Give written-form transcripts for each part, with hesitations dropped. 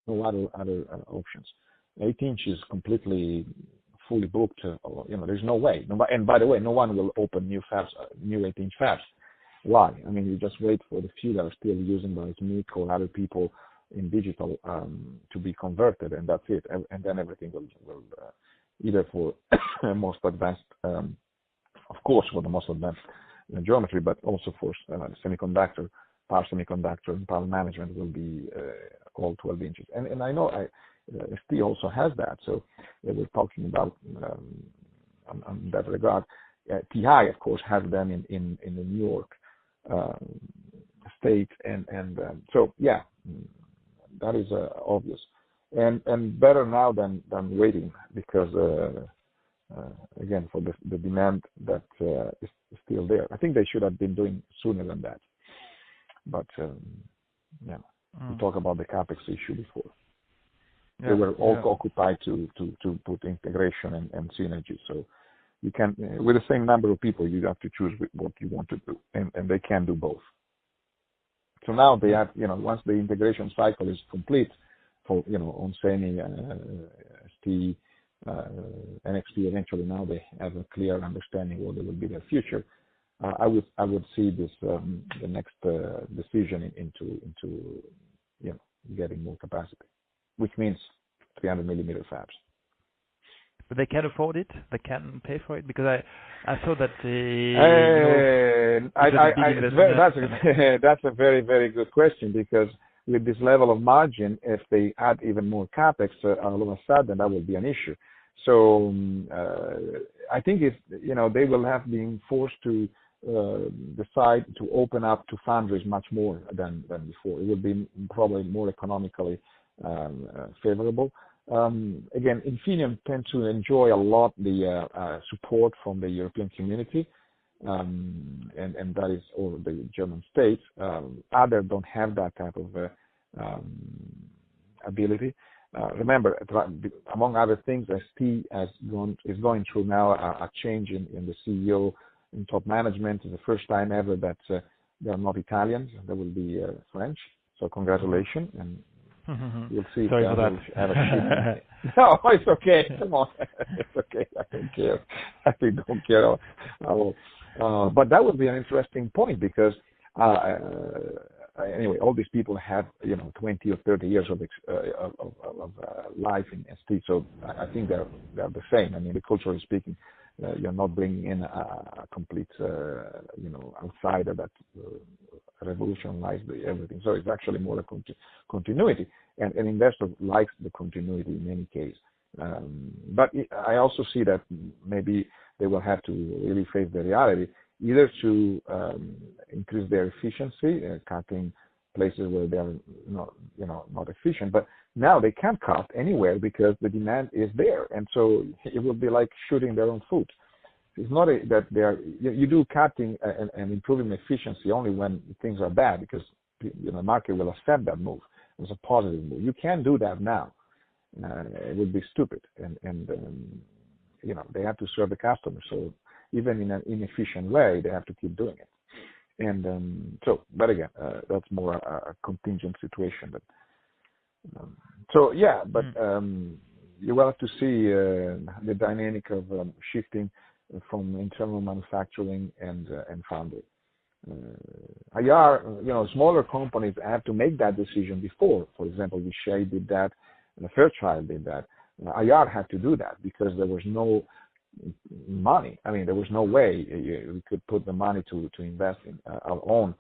no other options. 8-inch is completely fully booked. There's no way. And by the way, no one will open new fabs, new 8-inch fabs. Why? I mean, you just wait for the few that are still using by SMIC or other people in digital to be converted, and that's it. And then everything will either for most advanced, of course, for the most advanced geometry, but also for semiconductor, power semiconductor, and power management will be all 12 inches. And I know ST also has that, so we're talking about on that regard. TI, of course, has them in the New York state, and so yeah, that is obvious, and better now than waiting, because again, for the demand that is still there. I think they should have been doing sooner than that, but we talked about the capex issue before. They were all occupied to put integration and synergy. So you can, with the same number of people, you have to choose what you want to do, and they can do both. So now they have, once the integration cycle is complete for, on Semi, ST, NXP, eventually now they have a clear understanding what will be their future. I would see this the next decision into getting more capacity, which means 300 millimeter fabs. But they can afford it. They can pay for it, because I saw that that's a very, very good question, because with this level of margin, if they add even more capex, all of a sudden that will be an issue. So I think if they will have been forced to decide to open up to foundries much more than before. It will be probably more economically favorable. Again, Infineon tends to enjoy a lot the support from the European community, and that is all the German states. Others don't have that type of ability. Remember, among other things, ST is going through now a change in the CEO and top management. It's the first time ever that they are not Italians. They will be French. So congratulations, and we'll see. Sorry for that. No, it's okay. Come on, it's okay. I don't care. I really don't care. But that would be an interesting point, because anyway, all these people have 20 or 30 years of life in ST, so I think they're the same. I mean, culturally speaking, you're not bringing in a complete outsider that revolutionized everything. So it's actually more a continuity, and an investor likes the continuity in any case. But I also see that maybe they will have to really face the reality, either to increase their efficiency, cutting places where they are not efficient. But now they can't cut anywhere because the demand is there, and so it will be like shooting their own foot. It's not that they are. You do cutting and improving efficiency only when things are bad, because the market will accept that move as a positive move. You can't do that now. It would be stupid, and they have to serve the customer. So even in an inefficient way, they have to keep doing it. And but again, that's more a contingent situation. But you will have to see the dynamic of shifting from internal manufacturing and foundry. IR, smaller companies have to make that decision before. For example, Vishay did that, and Fairchild did that. IR had to do that because there was no money. I mean, there was no way we could put the money to invest in our own,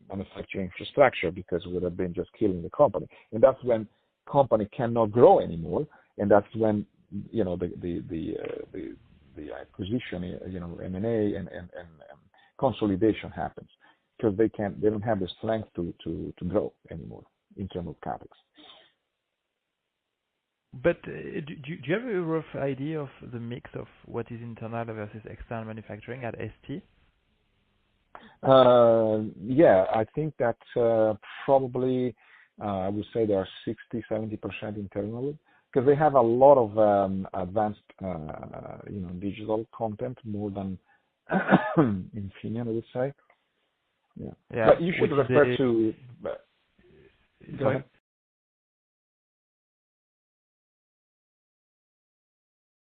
manufacturing infrastructure, because it would have been just killing the company. And that's when company cannot grow anymore, and that's when the acquisition, M&A and consolidation happens, because they don't have the strength to grow anymore in terms of capex. But do you have a rough idea of the mix of what is internal versus external manufacturing at ST? I think that probably I would say they are 60-70% internally, because they have a lot of advanced digital content, more than Infineon, I would say. Yeah. But you should refer to. Go ahead.